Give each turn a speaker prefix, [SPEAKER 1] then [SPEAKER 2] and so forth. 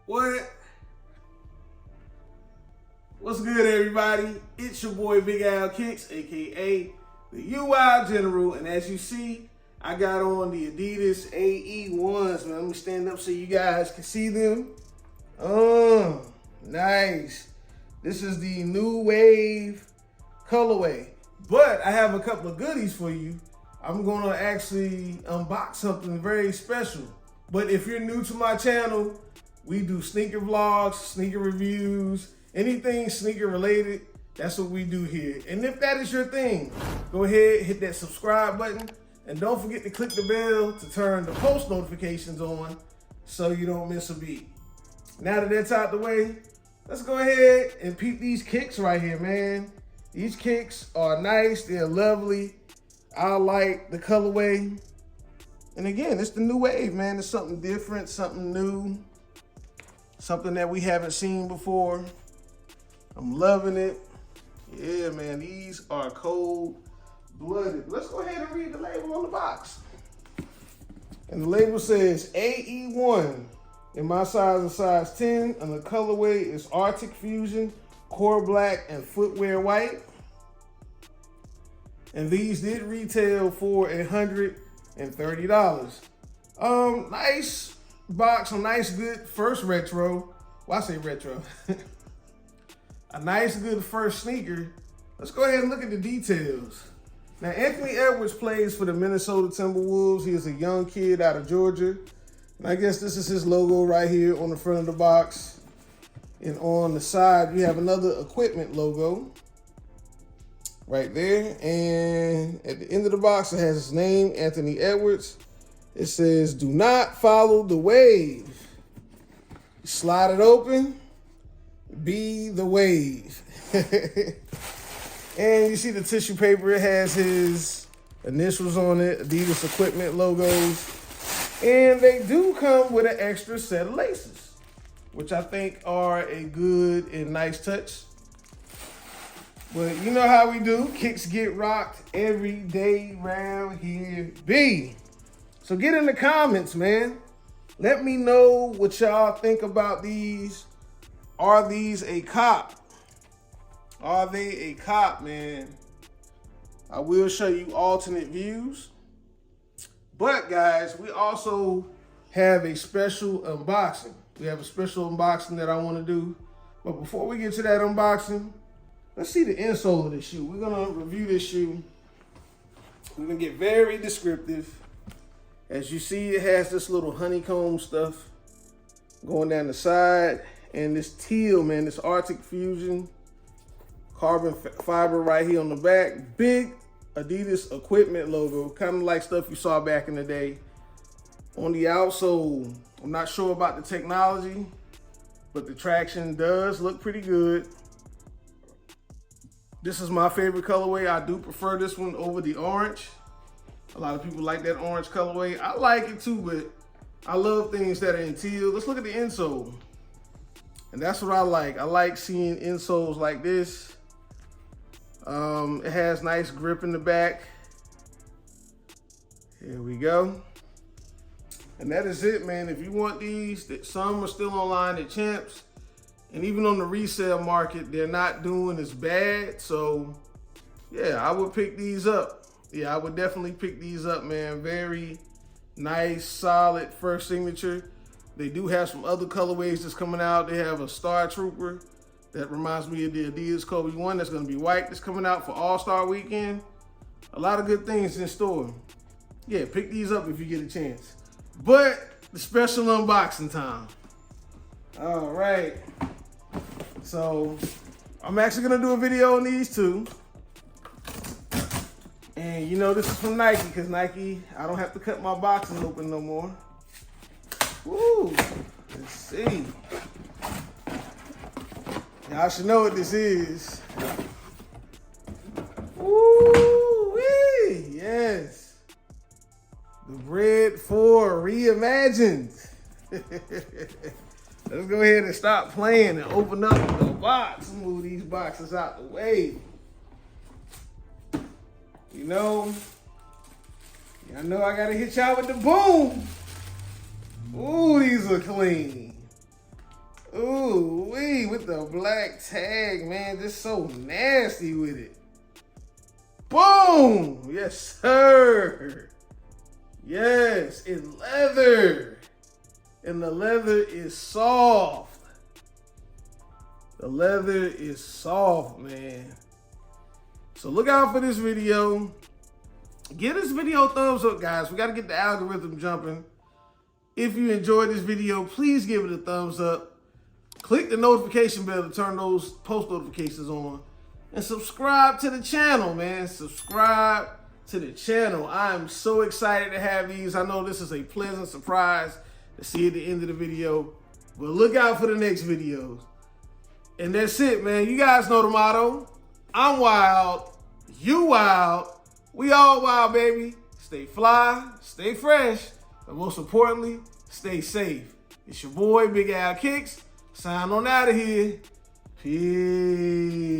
[SPEAKER 1] What? What's good, everybody? It's your boy Big Al Kicks, aka the UI General, and as you see, I got on the Adidas A.E ones. Man, let me stand up so you guys can see them. Nice. This is the new wave colorway, but I have a couple of goodies for you. I'm gonna actually unbox something very special. But if you're new to my channel, we do sneaker vlogs, sneaker reviews, anything sneaker related. That's what we do here. And if that is your thing, go ahead, hit that subscribe button, and don't forget to click the bell to turn the post notifications on so you don't miss a beat. Now that that's out the way, let's go ahead and peep these kicks right here, man. These kicks are nice, they're lovely. I like the colorway. And again, it's the new wave, man. It's something different, something new, something that we haven't seen before. I'm loving it. Yeah, man, these are cold-blooded. Let's go ahead and read the label on the box. And the label says AE1. In my size is size 10, and the colorway is Arctic Fusion, core black, and footwear white. And these did retail for $130. Nice box, a nice good first retro. Well, I say retro. A nice good first sneaker. Let's go ahead and look at the details. Now, Anthony Edwards plays for the Minnesota Timberwolves. He is a young kid out of Georgia. And I guess this is his logo right here on the front of the box. And on the side, you have another equipment logo right there. And at the end of the box, it has his name, Anthony Edwards. It says, "Do not follow the wave." Slide it open, be the wave. And you see the tissue paper, it has his initials on it, Adidas equipment logos. And they do come with an extra set of laces, which I think are a good and nice touch. But you know how we do. Kicks get rocked every day round here, B. So get in the comments, man. Let me know what y'all think about these. Are these a cop? Are they a cop, man? I will show you alternate views. But guys, we also have a special unboxing. We have a special unboxing that I want to do. But before we get to that unboxing, let's see the insole of this shoe. We're gonna review this shoe. We're gonna get very descriptive. As you see, it has this little honeycomb stuff going down the side. And this teal, man, this Arctic Fusion carbon fiber right here on the back. Big Adidas equipment logo, kind of like stuff you saw back in the day. On the outsole, I'm not sure about the technology, but the traction does look pretty good. This is my favorite colorway. I do prefer this one over the orange. A lot of people like that orange colorway. I like it too, but I love things that are in teal. Let's look at the insole. And that's what I like. I like seeing insoles like this. It has nice grip in the back. Here we go. And that is it, man. If you want these, some are still online at Champs. And even on the resale market, they're not doing as bad. So, yeah, I would pick these up. Yeah, I would definitely pick these up, man. Very nice, solid first signature. They do have some other colorways that's coming out. They have a Star Trooper that reminds me of the Adidas Kobe 1 that's gonna be white that's coming out for All-Star Weekend. A lot of good things in store. Yeah, pick these up if you get a chance. But the special unboxing time. All right. So I'm actually gonna do a video on these two. And you know this is from Nike, because Nike, I don't have to cut my boxes open no more. Woo, let's see. Y'all should know what this is. Woo-wee, yes. The Bread 4 Reimagined. Let's go ahead and stop playing and open up the box. Move these boxes out the way. You know, I know I gotta hit y'all with the boom. Ooh, these are clean. with the black tag, man. Just so nasty with it. Boom! Yes, sir. Yes, in leather. And the leather is soft. The leather is soft, man. So look out for this video. Give this video a thumbs up, guys. We got to get the algorithm jumping. If you enjoyed this video, please give it a thumbs up. Click the notification bell to turn those post notifications on. And subscribe to the channel, man. Subscribe to the channel. I am so excited to have these. I know this is a pleasant surprise to see at the end of the video. But look out for the next videos. And that's it, man. You guys know the motto. I'm wild. You wild. We all wild, baby. Stay fly, stay fresh, but most importantly, stay safe. It's your boy, Big Al Kicks. Sign on out of here. Peace.